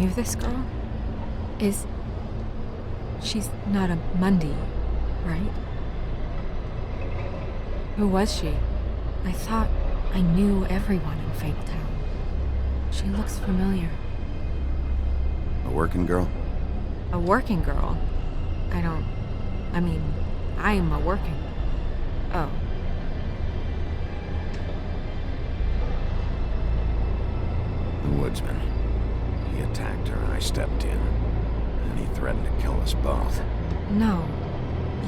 knew this girl? She's not a Mundy, right? Who was she? I thought I knew everyone in Fabletown. She looks familiar. A working girl? A working girl? I'm a working... Oh. The woodsman. He attacked her and I stepped in. And he threatened to kill us both. No.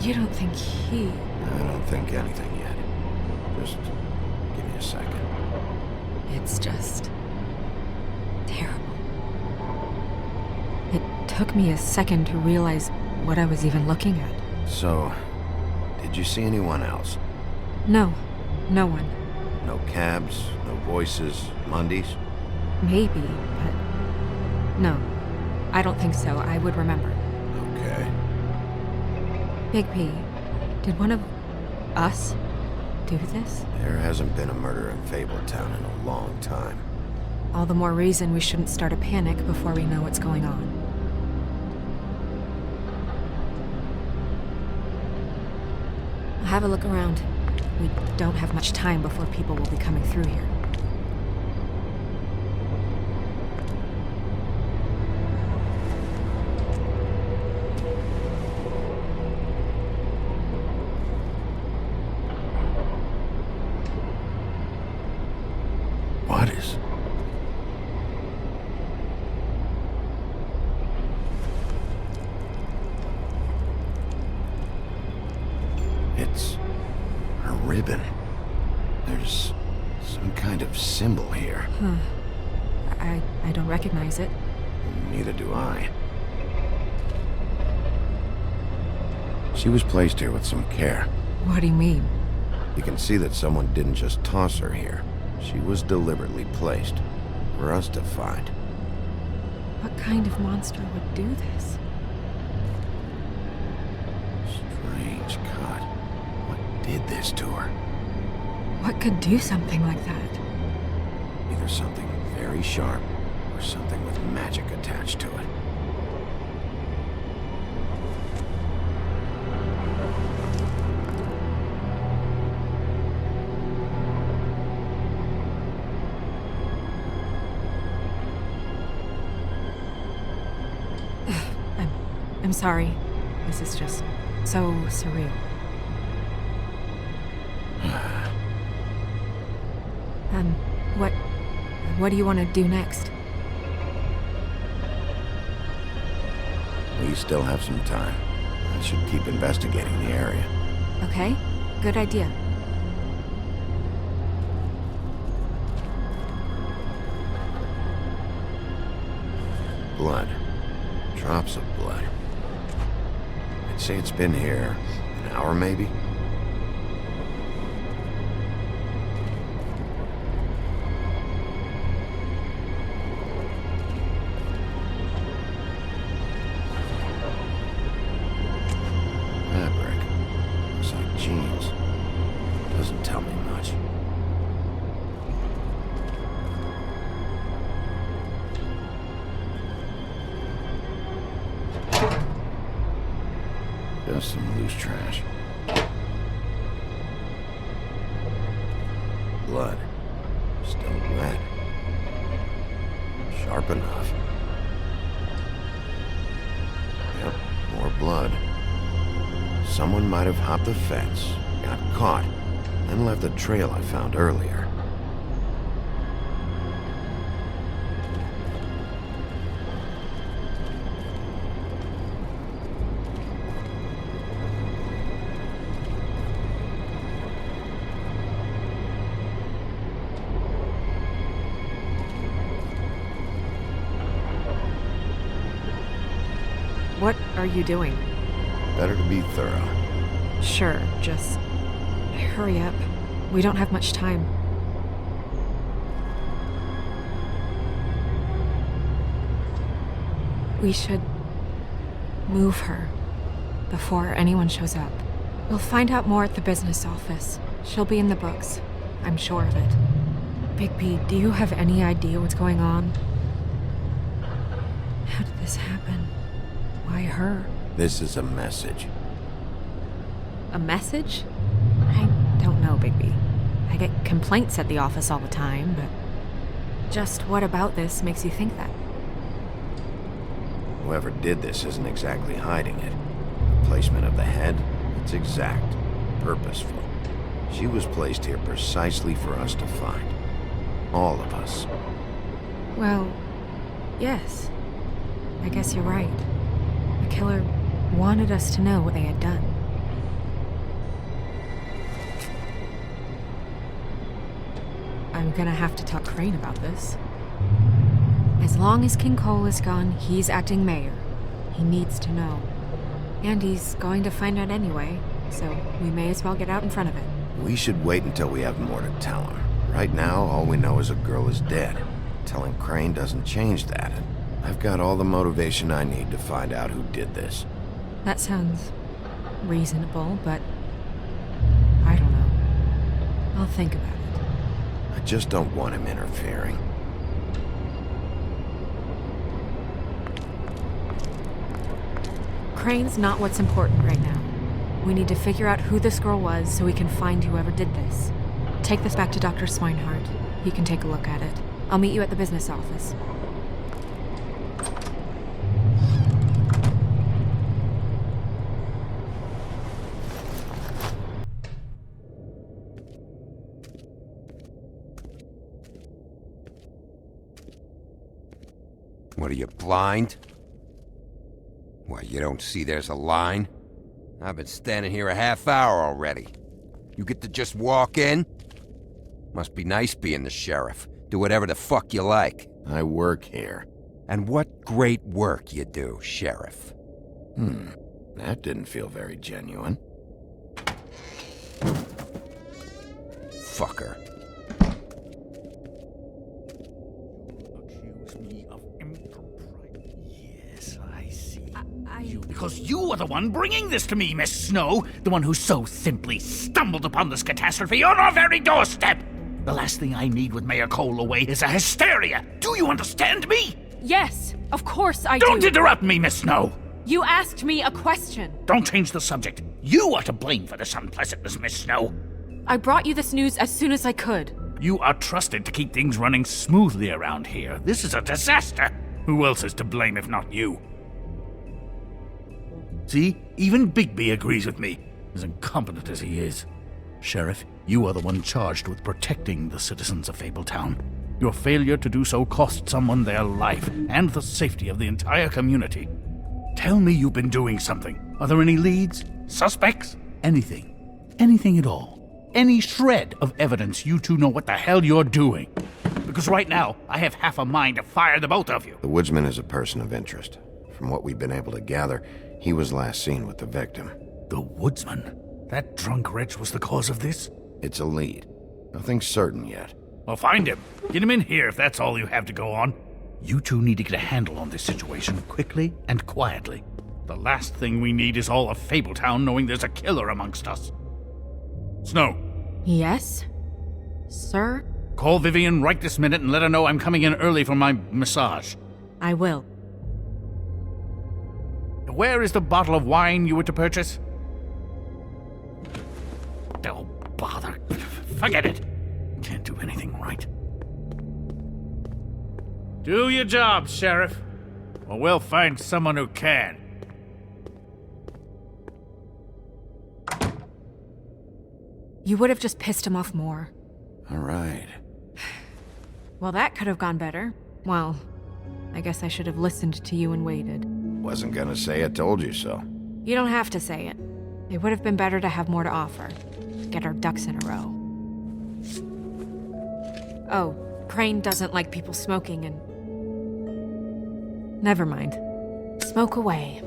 You don't think he... I don't think anything yet. Just give me a second. It's just... terrible. It took me a second to realize what I was even looking at. So, did you see anyone else? No. No one. No cabs, no voices, Mundies? Maybe, but... No. I don't think so. I would remember. Okay. Big P, did one of us do this? There hasn't been a murder in Fabletown in a long time. All the more reason we shouldn't start a panic before we know what's going on. I'll have a look around. We don't have much time before people will be coming through here. What is... It's a ribbon. There's some kind of symbol here. Huh. I don't recognize it. Neither do I. She was placed here with some care. What do you mean? You can see that someone didn't just toss her here. She was deliberately placed for us to find. What kind of monster would do this? Strange cut. What did this to her? What could do something like that? Either something very sharp or something with magic attached to it. I'm sorry. This is just so surreal. What do you want to do next? We still have some time. I should keep investigating the area. Okay, good idea. Blood. Drops of blood. I'd say it's been here an hour, maybe? Fabric. Looks like jeans. Doesn't tell me much. Just some loose trash. Blood. Still wet. Sharp enough. Yep, more blood. Someone might have hopped the fence, got caught, then left the trail I found earlier. What are you doing? Better to be thorough. Sure, just hurry up. We don't have much time. We should move her before anyone shows up. We'll find out more at the business office. She'll be in the books. I'm sure of it. Big B, do you have any idea what's going on? How did this happen? Why her? This is a message. A message? I don't know, Bigby. I get complaints at the office all the time, but just what about this makes you think that? Whoever did this isn't exactly hiding it. The placement of the head, it's exact, purposeful. She was placed here precisely for us to find. All of us. Well, yes. I guess you're right. The killer wanted us to know what they had done. I'm gonna have to talk Crane about this. As long as King Cole is gone, he's acting mayor. He needs to know. And he's going to find out anyway, so we may as well get out in front of it. We should wait until we have more to tell him. Right now, all we know is a girl is dead. Telling Crane doesn't change that. I've got all the motivation I need to find out who did this. That sounds reasonable, but I don't know. I'll think about it. I just don't want him interfering. Crane's not what's important right now. We need to figure out who this girl was so we can find whoever did this. Take this back to Dr. Swinehart. He can take a look at it. I'll meet you at the business office. What are you, blind? What, you don't see there's a line? I've been standing here a half hour already. You get to just walk in? Must be nice being the sheriff. Do whatever the fuck you like. I work here. And what great work you do, Sheriff. That didn't feel very genuine. Fucker. Accuse me of impropriety. Yes, I see. I... Because you are the one bringing this to me, Miss Snow. The one who so simply stumbled upon this catastrophe on our very doorstep. The last thing I need with Mayor Cole away is a hysteria. Do you understand me? Yes, of course I Don't do. interrupt me, Miss Snow. You asked me a question. Don't change the subject. You are to blame for this unpleasantness, Miss Snow. I brought you this news as soon as I could. You are trusted to keep things running smoothly around here. This is a disaster. Who else is to blame if not you? See, even Bigby agrees with me, as incompetent as he is. Sheriff, you are the one charged with protecting the citizens of Fabletown. Your failure to do so cost someone their life and the safety of the entire community. Tell me you've been doing something. Are there any leads? Suspects? Anything. Anything at all. Any shred of evidence you two know what the hell you're doing. Because right now, I have half a mind to fire the both of you. The woodsman is a person of interest. From what we've been able to gather, he was last seen with the victim. The woodsman? That drunk wretch was the cause of this? It's a lead. Nothing certain yet. Well, find him. Get him in here if that's all you have to go on. You two need to get a handle on this situation quickly and quietly. The last thing we need is all of Fabletown knowing there's a killer amongst us. Snow, Yes? Sir? call Vivian right this minute and let her know I'm coming in early for my massage. I will. Where is the bottle of wine you were to purchase? Oh, bother. Forget it. Can't do anything right. Do your job, Sheriff, or we'll find someone who can. You would have just pissed him off more. All right. Well, that could have gone better. Well, I guess I should have listened to you and waited. Wasn't gonna say I told you so. You don't have to say it. It would have been better to have more to offer. Get our ducks in a row. Oh, Crane doesn't like people smoking and... Never mind. Smoke away.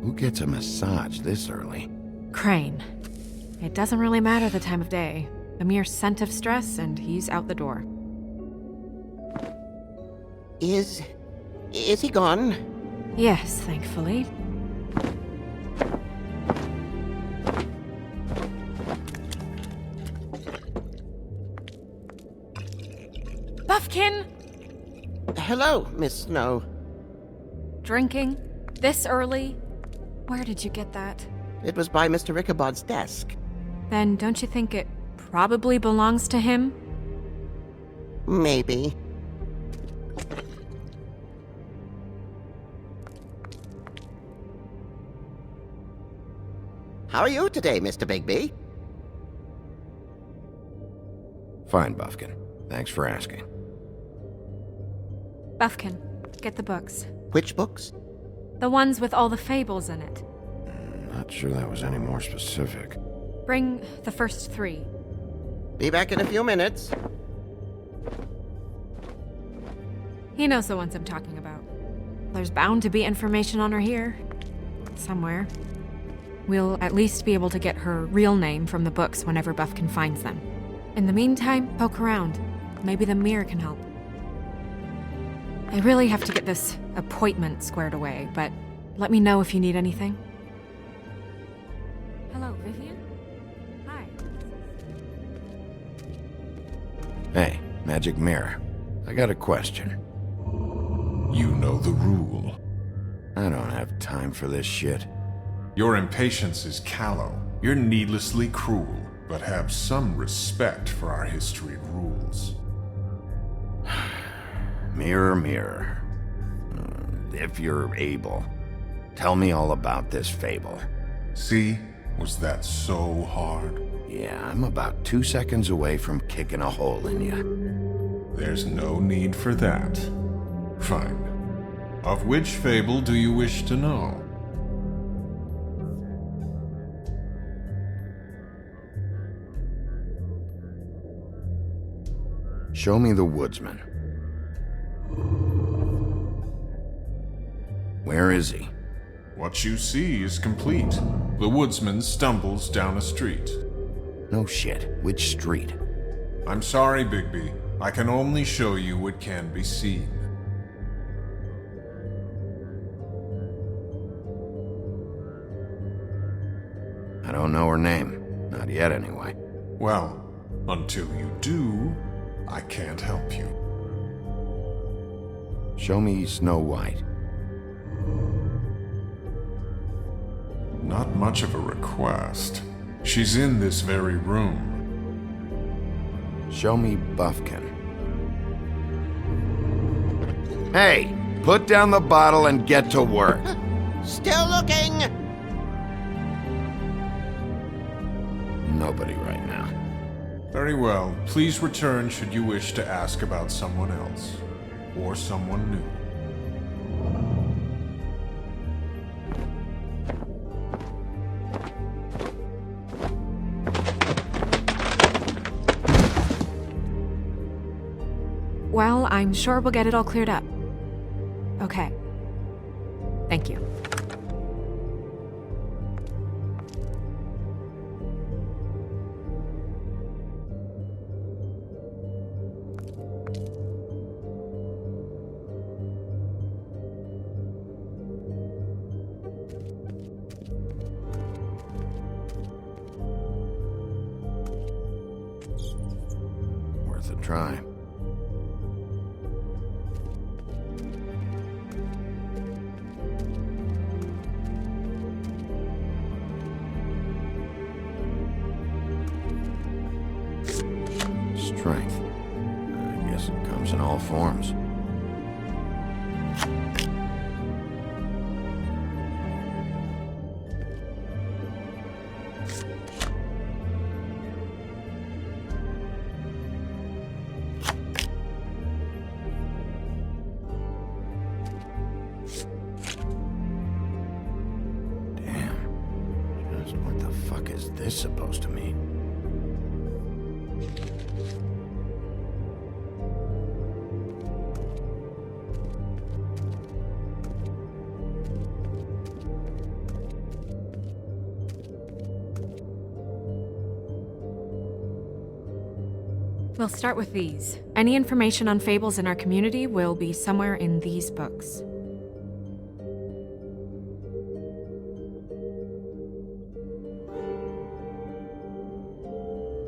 Who gets a massage this early? Crane. It doesn't really matter the time of day. A mere scent of stress and he's out the door. Is he gone? Yes, thankfully. Buffkin! Hello, Miss Snow. Drinking? This early? Where did you get that? It was by Mr. Ichabod's desk. Then don't you think it probably belongs to him? Maybe. How are you today, Mr. Bigby? Fine, Buffkin. Thanks for asking. Buffkin, get the books. Which books? The ones with all the fables in it. Not sure that was any more specific. Bring the first 3. Be back in a few minutes. He knows the ones I'm talking about. There's bound to be information on her here. Somewhere. We'll at least be able to get her real name from the books whenever Buffkin finds them. In the meantime, poke around. Maybe the mirror can help. I really have to get this appointment squared away, but let me know if you need anything. Hello, Vivian? Hi. Hey, Magic Mirror. I got a question. You know the rule. I don't have time for this shit. Your impatience is callow. You're needlessly cruel, but have some respect for our history and rules. Mirror, mirror. If you're able, tell me all about this fable. See? Was that so hard? Yeah, I'm about 2 seconds away from kicking a hole in you. There's no need for that. Fine. Of which fable do you wish to know? Show me the woodsman. Where is he? What you see is complete. The woodsman stumbles down a street. No shit. Which street? I'm sorry, Bigby. I can only show you what can be seen. I don't know her name. Not yet, anyway. Well, until you do, I can't help you. Show me Snow White. Not much of a request. She's in this very room. Show me Buffkin. Hey! Put down the bottle and get to work. Still looking! Nobody right now. Very well. Please return should you wish to ask about someone else. Or someone new. Well, I'm sure we'll get it all cleared up. Okay. Thank you. Worth a try. Strength. I guess it comes in all forms. Damn. Just what the fuck is this supposed to mean? We'll start with these. Any information on fables in our community will be somewhere in these books.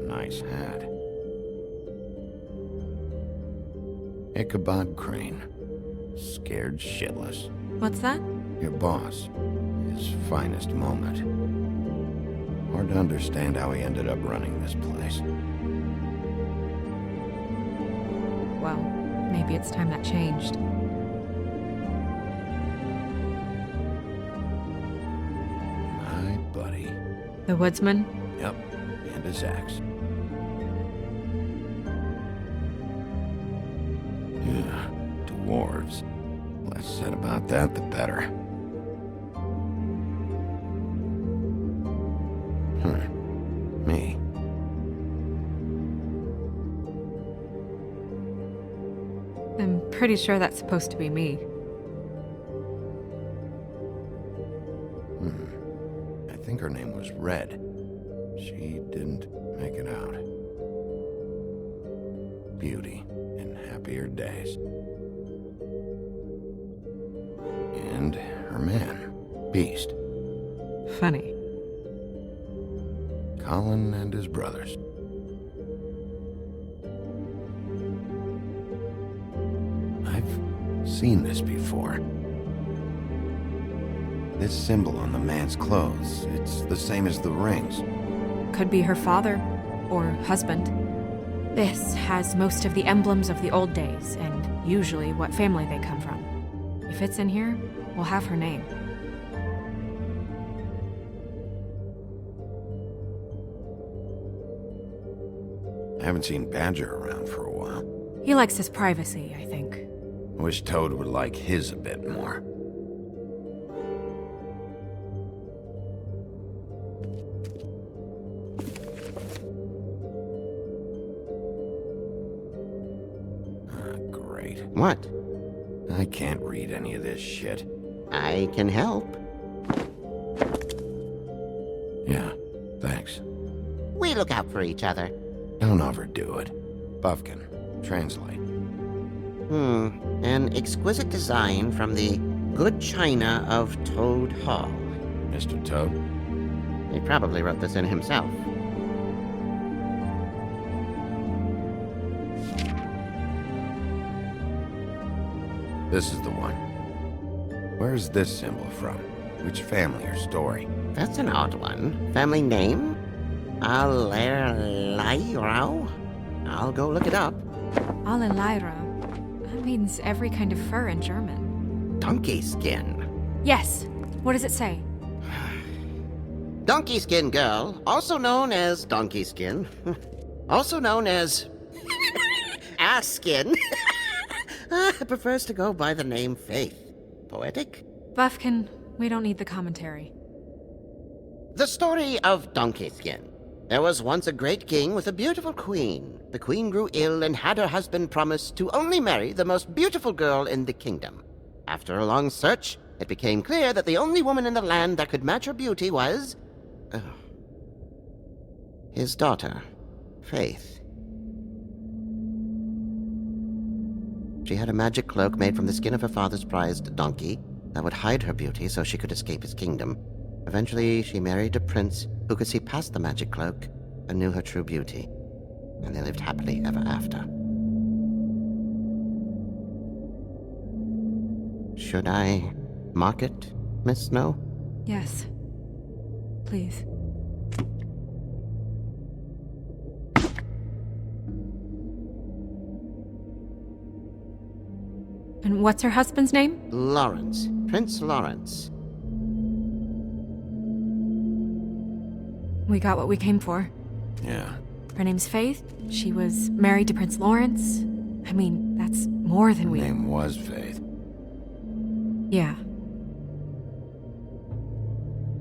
Nice hat. Ichabod Crane. Scared shitless. What's that? Your boss. His finest moment. Hard to understand how he ended up running this place. Well, maybe it's time that changed. My buddy. The woodsman? Yep, and his axe. Yeah, dwarves. Less said about that, the better. Me. I'm pretty sure that's supposed to be me. I think her name was Red. She didn't make it out. Beauty in happier days. And her man, Beast. Funny. Colin and his brothers. I've seen this before. This symbol on the man's clothes, it's the same as the rings. Could be her father or husband. This has most of the emblems of the old days and usually what family they come from. If it's in here, we'll have her name. I haven't seen Badger around for a while. He likes his privacy, I think. I wish Toad would like his a bit more. Great. What? I can't read any of this shit. I can help. Yeah, thanks. We look out for each other. Don't overdo it. Buffkin, translate. An exquisite design from the good china of Toad Hall. Mr. Toad? He probably wrote this in himself. This is the one. Where's this symbol from? Which family or story? That's an odd one. Family name? Alairao? I'll go look it up. Alelaira. That means every kind of fur in German. Donkey skin. Yes. What does it say? Donkey skin girl, also known as donkey skin, also known as ass skin, prefers to go by the name Faith. Poetic? Buffkin, we don't need the commentary. The story of Donkey Skin. There was once a great king with a beautiful queen. The queen grew ill and had her husband promise to only marry the most beautiful girl in the kingdom. After a long search, it became clear that the only woman in the land that could match her beauty was... his daughter, Faith. She had a magic cloak made from the skin of her father's prized donkey that would hide her beauty so she could escape his kingdom. Eventually, she married a prince who could see past the magic cloak and knew her true beauty. And they lived happily ever after. Should I mark it, Miss Snow? Yes. Please. And what's her husband's name? Lawrence. Prince Lawrence. We got what we came for. Yeah. Her name's Faith. She was married to Prince Lawrence. I mean, that's more than Her we... name was Faith. Yeah.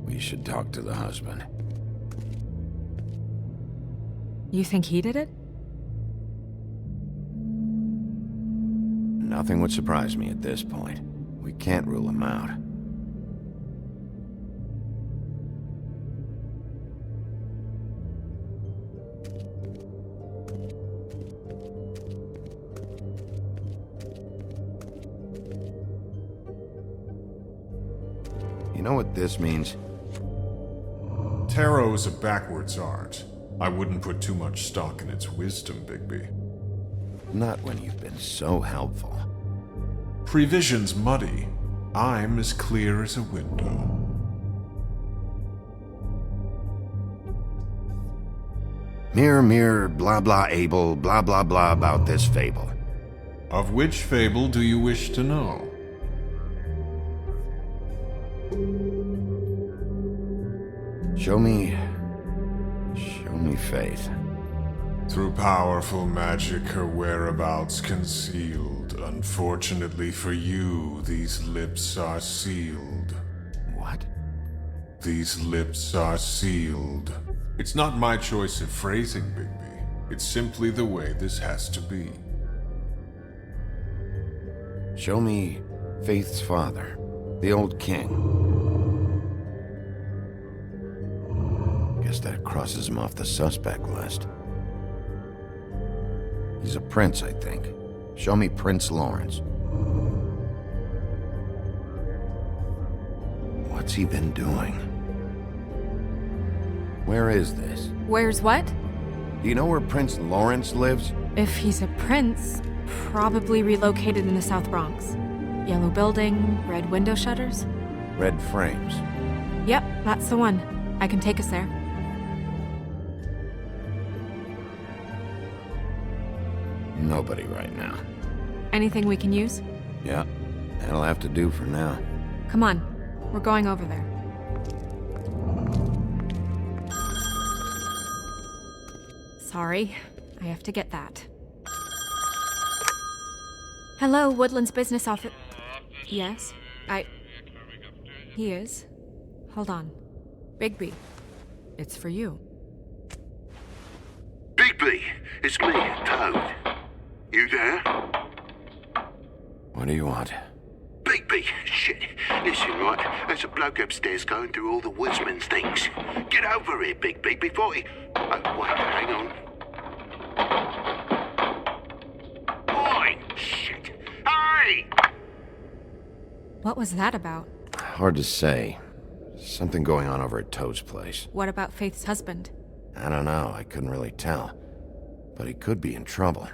We should talk to the husband. You think he did it? Nothing would surprise me at this point. We can't rule him out. You know what this means? Tarot is a backwards art. I wouldn't put too much stock in its wisdom, Bigby. Not when you've been so helpful. Prevision's muddy. I'm as clear as a window. Mirror, mirror, blah blah able, blah blah blah about this fable. Of which fable do you wish to know? Show me faith. Through powerful magic, her whereabouts concealed. Unfortunately for you, these lips are sealed. What? These lips are sealed. It's not my choice of phrasing, Bigby. It's simply the way this has to be. Show me Faith's father, the old king. Guess that crosses him off the suspect list. He's a prince, I think. Show me Prince Lawrence. What's he been doing? Where is this? Where's what? Do you know where Prince Lawrence lives? If he's a prince, probably relocated in the South Bronx. Yellow building, red window shutters. Red frames. Yep, that's the one. I can take us there. Nobody right now. Anything we can use? Yeah, that'll have to do for now. Come on, we're going over there. Sorry, I have to get that. Hello, Woodland's business office. Yes, He is. Hold on. Bigby, it's for you. Bigby, it's me, Toad. You there? What do you want? Bigby, shit. Listen, right, there's a bloke upstairs going through all the woodsman's things. Get over here, Bigby, before he... Oh, wait, hang on. Oi, shit. Hey! What was that about? Hard to say. Something going on over at Toad's place. What about Faith's husband? I don't know, I couldn't really tell. But he could be in trouble.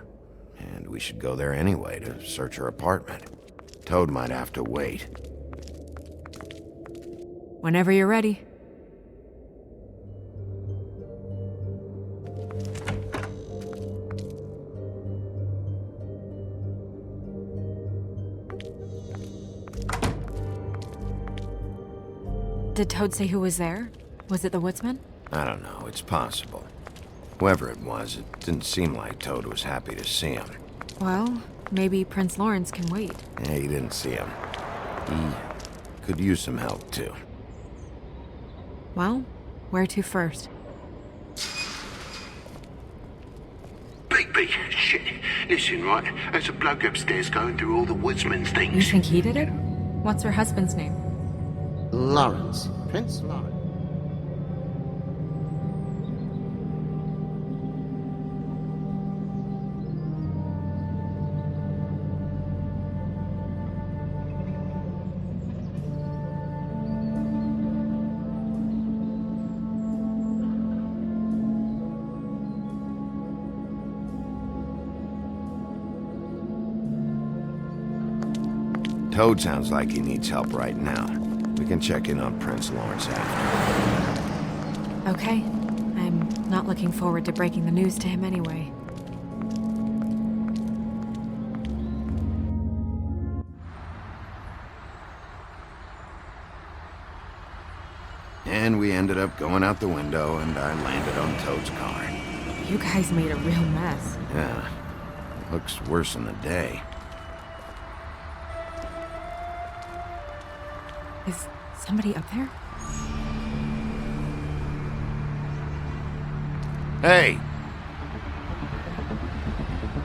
And we should go there anyway to search her apartment. Toad might have to wait. Whenever you're ready. Did Toad say who was there? Was it the woodsman? I don't know, it's possible. Whoever it was, it didn't seem like Toad was happy to see him. Well, maybe Prince Lawrence can wait. Yeah, he didn't see him. He could use some help, too. Well, where to first? Bigby, shit. Listen, right, there's a bloke upstairs going through all the woodsman's You things. think he did it? What's her husband's name? Lawrence. Prince Lawrence. Toad sounds like he needs help right now. We can check in on Prince Lawrence after. Okay. I'm not looking forward to breaking the news to him anyway. And we ended up going out the window, and I landed on Toad's car. You guys made a real mess. Yeah, looks worse than the day. Is somebody up there? Hey!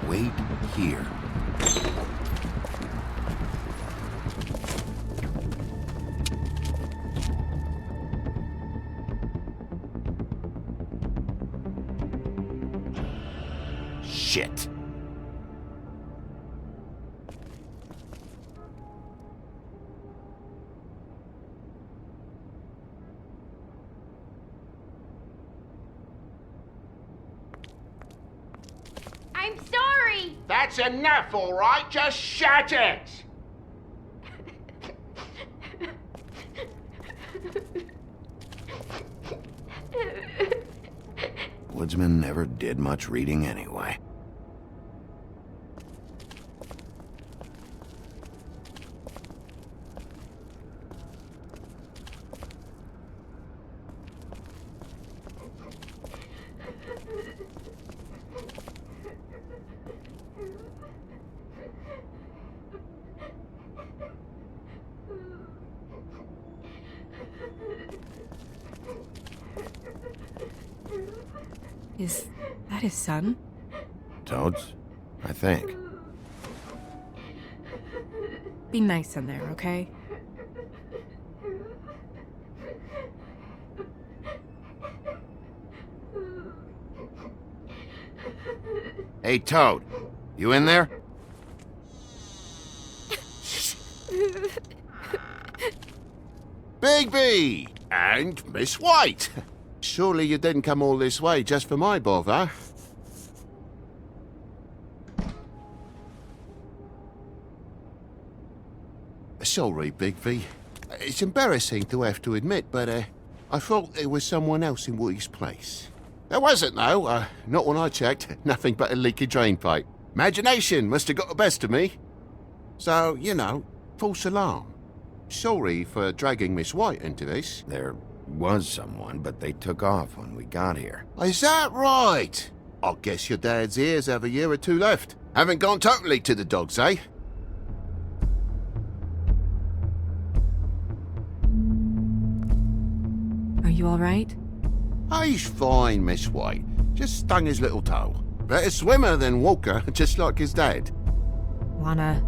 Wait here. Shit. I'm sorry! That's enough, all right? Just shut it! woodsman never did much reading anyway. Is that his son? Toads? I think. Be nice in there, okay? Hey, Toad. You in there? Bigby! And Miss White! Surely you didn't come all this way just for my bother? Sorry, Bigby. It's embarrassing to have to admit, but I thought there was someone else in Woody's place. There wasn't, though. Not when I checked. Nothing but a leaky drain pipe. Imagination must have got the best of me. So, you know, false alarm. Sorry for dragging Miss White into this. There was someone, but they took off when we got here. Is that right? I guess your dad's ears have a year or two left. Haven't gone totally to the dogs, eh? Are you alright? He's fine, Miss White. Just stung his little toe. Better swimmer than walker, just like his dad. Wanna...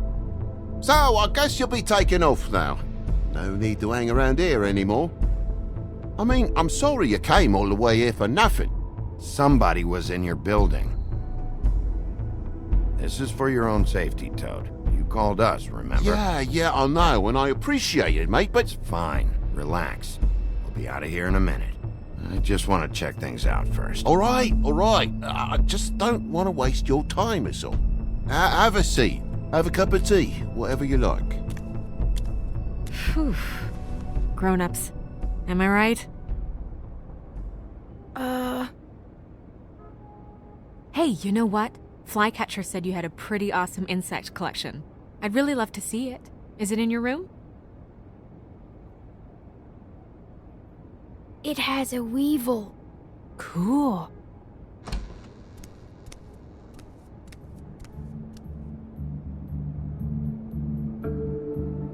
So, I guess you'll be taking off now. No need to hang around here anymore. I mean, I'm sorry you came all the way here for nothing. Somebody was in your building. This is for your own safety, Toad. You called us, remember? Yeah, I know, and I appreciate it, mate, but... Fine. Relax. We'll be out of here in a minute. I just want to check things out first. All right. I just don't want to waste your time, is all. Have a seat. Have a cup of tea. Whatever you like. Phew. Grown-ups. Am I right? Hey, you know what? Flycatcher said you had a pretty awesome insect collection. I'd really love to see it. Is it in your room? It has a weevil. Cool.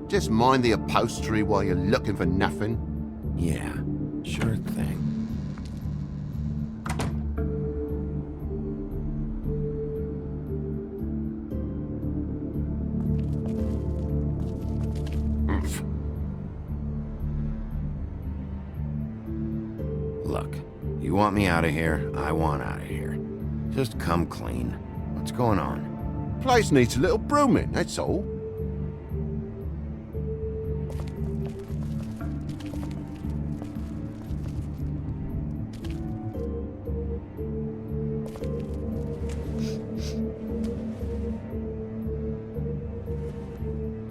Just mind the upholstery while you're looking for nothing. Yeah, sure thing. Look, you want me out of here, I want out of here. Just come clean. What's going on? Place needs a little brooming, that's all.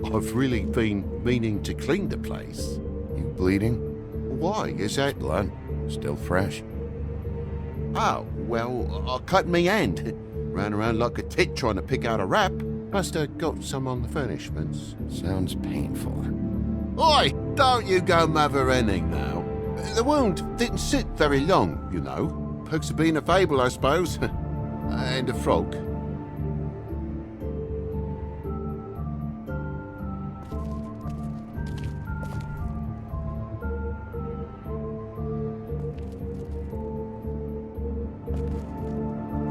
I've really been meaning to clean the place. You bleeding? Why? Is that... Blood? Still fresh? Oh, well, I cut me hand. Ran around like a tit trying to pick out a wrap. Must have got some on the furnishments. Sounds painful. Oi! Don't you go mother-henning now. The wound didn't sit very long, you know. Perks of being a fable, I suppose. And a frog.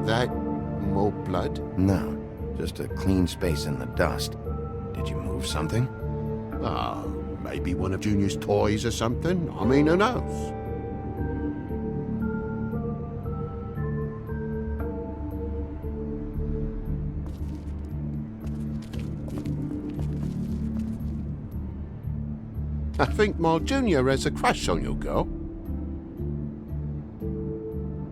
That more blood? No, just a clean space in the dust. Did you move something? Maybe one of Junior's toys or something. I mean, who knows? I think my Junior has a crush on your girl.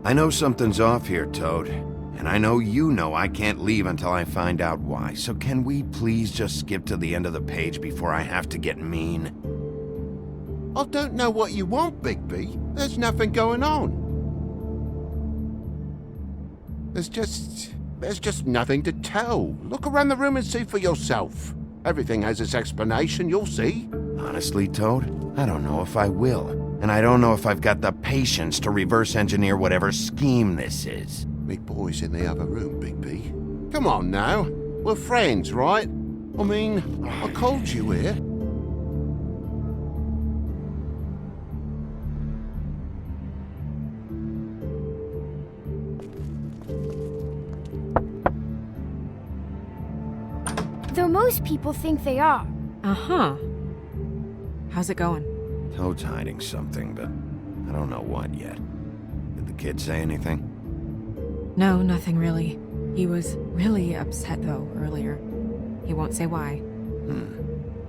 I know something's off here, Toad. And I know you know I can't leave until I find out why. So can we please just skip to the end of the page before I have to get mean? I don't know what you want, Bigby. There's nothing going on. There's just nothing to tell. Look around the room and see for yourself. Everything has its explanation, you'll see. Honestly, Toad, I don't know if I will. And I don't know if I've got the patience to reverse engineer whatever scheme this is. Me boy's in the other room, Bigby. Come on now. We're friends, right? I mean, I called you here. Though most people think they are. Uh-huh. How's it going? Toad's hiding something, but I don't know what yet. Did the kid say anything? No, nothing really. He was really upset, though, earlier. He won't say why.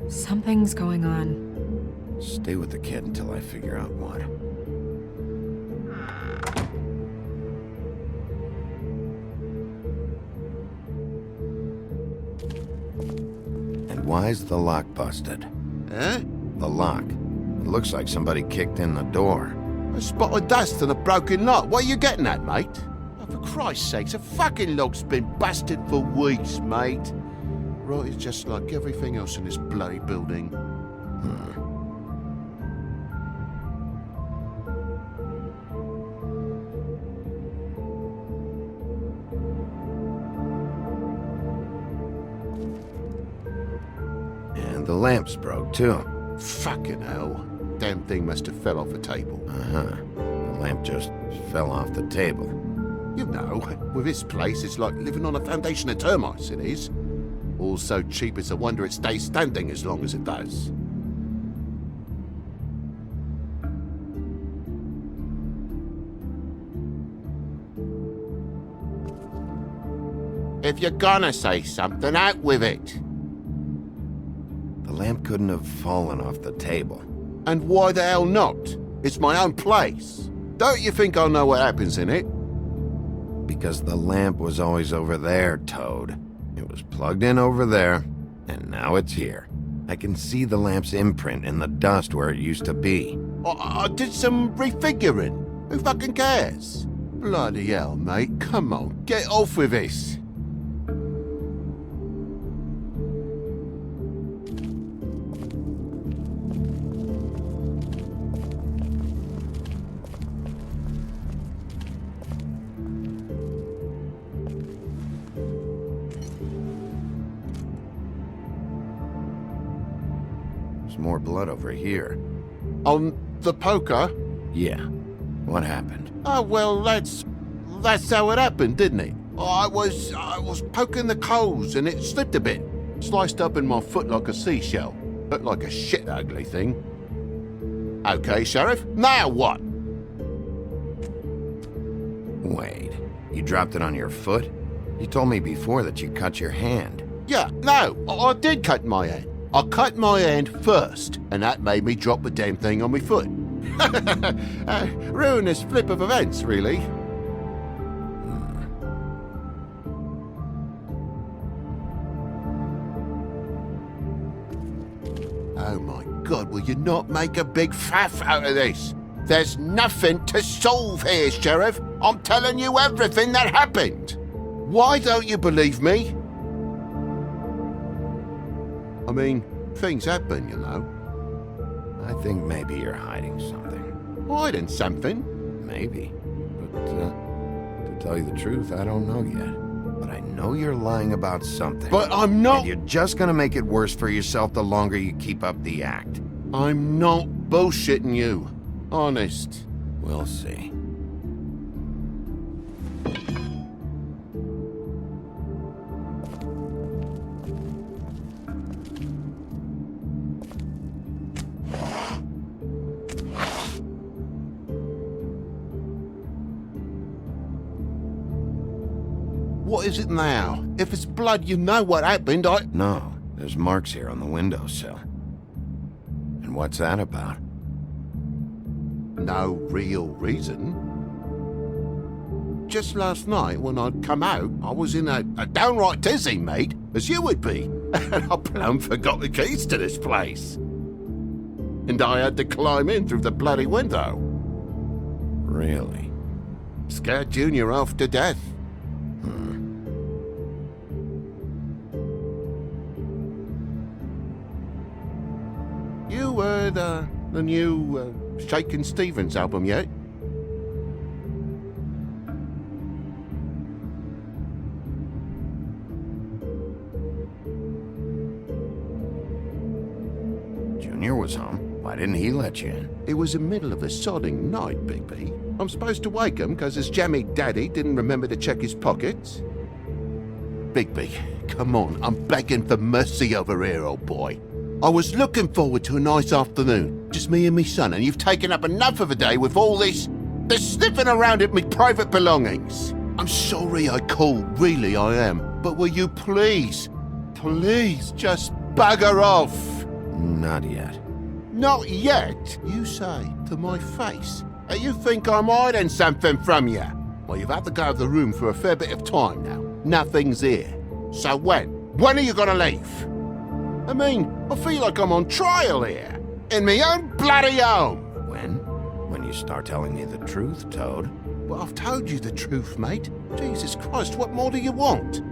Something's going on. Stay with the kid until I figure out what. And why's the lock busted? Eh? The lock. It looks like somebody kicked in the door. A spot of dust and a broken lock. What are you getting at, mate? Oh, for Christ's sakes, a fucking lock's been busted for weeks, mate. Right, it's just like everything else in this bloody building. And the lamp's broke, too. Fucking hell. Damn thing must have fell off a table. Uh-huh. The lamp just fell off the table. You know, with this place, it's like living on a foundation of termites, it is. All so cheap, it's a wonder it stays standing as long as it does. If you're gonna say something, out with it. The lamp couldn't have fallen off the table. And why the hell not? It's my own place. Don't you think I'll know what happens in it? Because the lamp was always over there, Toad. It was plugged in over there, and now it's here. I can see the lamp's imprint in the dust where it used to be. I did some refiguring. Who fucking cares? Bloody hell, mate. Come on, get off with this. There's more blood over here. On the poker? Yeah. What happened? Oh, well, that's how it happened, didn't it? I was poking the coals and it slipped a bit. Sliced up in my foot like a seashell. Looked like a shit ugly thing. Okay, Sheriff, now what? Wait, you dropped it on your foot? You told me before that you cut your hand. Yeah, no, I did cut my hand. I cut my hand first, and that made me drop the damn thing on my foot. Ruinous flip of events, really. Oh my God, will you not make a big faff out of this? There's nothing to solve here, Sheriff. I'm telling you everything that happened. Why don't you believe me? I mean, things happen, you know. I think maybe you're hiding something. Hiding something? Maybe. But, to tell you the truth, I don't know yet. But I know you're lying about something. But I'm not... And you're just gonna make it worse for yourself the longer you keep up the act. I'm not bullshitting you. Honest. We'll see. What is it now? If it's blood, you know what happened. No, there's marks here on the windowsill. And what's that about? No real reason. Just last night, when I'd come out, I was in a downright dizzy, mate, as you would be. And I plumb forgot the keys to this place. And I had to climb in through the bloody window. Really? Scared Junior off to death. heard the new Shakin' Stevens album yet? Junior was home. Why didn't he let you in? It was the middle of a sodding night, Bigby. I'm supposed to wake him because his jammy daddy didn't remember to check his pockets. Bigby, come on, I'm begging for mercy over here, old boy. I was looking forward to a nice afternoon, just me and me son, and you've taken up enough of a day with all this sniffing around at me private belongings. I'm sorry I called, really I am, but will you please just bugger off? Not yet. Not yet, you say, to my face. And you think I'm hiding something from you? Well, you've had to go out of the room for a fair bit of time now. Nothing's here. So when? When are you gonna leave? I mean, I feel like I'm on trial here. In my own bloody home. When? When you start telling me the truth, Toad. Well, I've told you the truth, mate. Jesus Christ, what more do you want?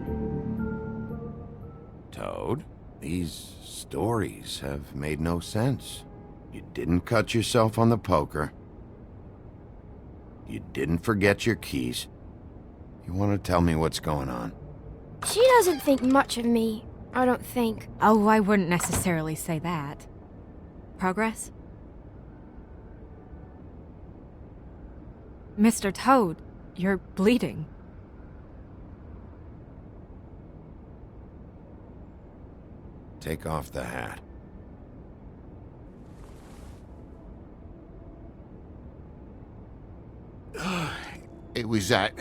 Toad, these stories have made no sense. You didn't cut yourself on the poker. You didn't forget your keys. You want to tell me what's going on? She doesn't think much of me, I don't think. Oh, I wouldn't necessarily say that. Progress? Mr. Toad, you're bleeding. Take off the hat. It was that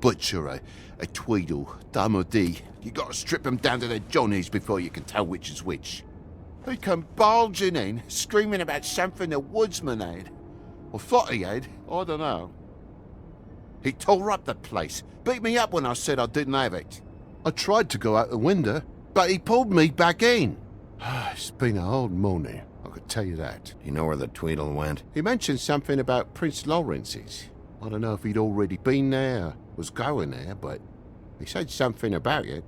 butcher, a Tweedle, Dumody. You gotta strip them down to their johnnies before you can tell which is which. He come bulging in, screaming about something the woodsman had. Or thought he had, I don't know. He tore up the place, beat me up when I said I didn't have it. I tried to go out the window, but he pulled me back in. It's been a hard morning, I could tell you that. You know where the Tweedle went? He mentioned something about Prince Lawrence's. I don't know if he'd already been there or was going there, but he said something about it.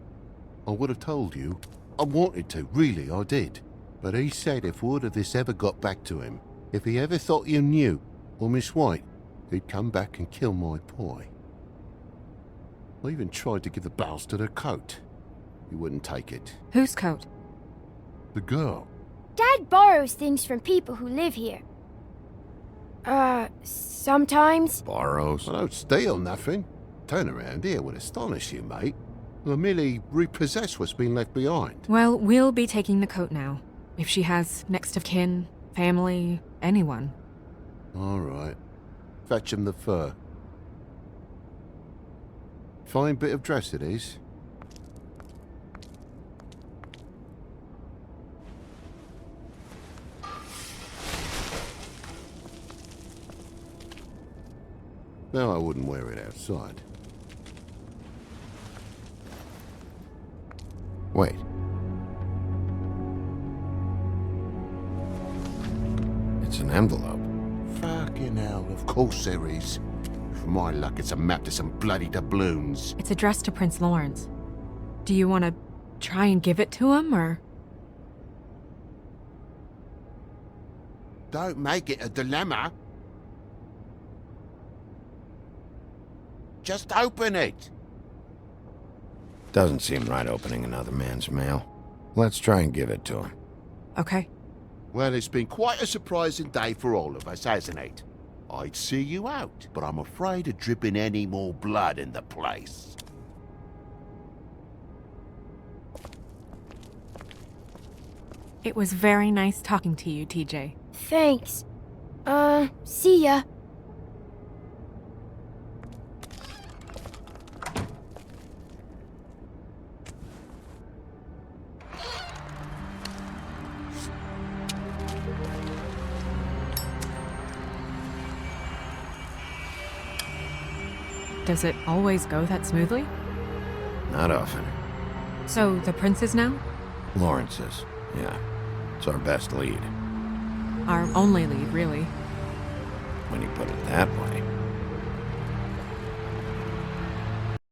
I would have told you. I wanted to, really, I did. But he said if word of this ever got back to him, if he ever thought you knew, or Miss White, he'd come back and kill my boy. I even tried to give the bastard a coat. He wouldn't take it. Whose coat? The girl. Dad borrows things from people who live here. Sometimes. Borrows? I don't steal nothing. Turn around here would astonish you, mate. I merely repossess what's been left behind. Well, we'll be taking the coat now. If she has next of kin, family, anyone. All right. Fetch him the fur. Fine bit of dress it is. No, I wouldn't wear it outside. Wait. It's an envelope. Fucking hell, of course there is. For my luck, it's a map to some bloody doubloons. It's addressed to Prince Lawrence. Do you want to try and give it to him, or...? Don't make it a dilemma. Just open it. Doesn't seem right opening another man's mail. Let's try and give it to him. Okay. Well, it's been quite a surprising day for all of us, hasn't it? I'd see you out, but I'm afraid of dripping any more blood in the place. It was very nice talking to you, TJ. Thanks. See ya. Does it always go that smoothly? Not often. So, the prince's now? Lawrence's, yeah. It's our best lead. Our only lead, really. When you put it that way.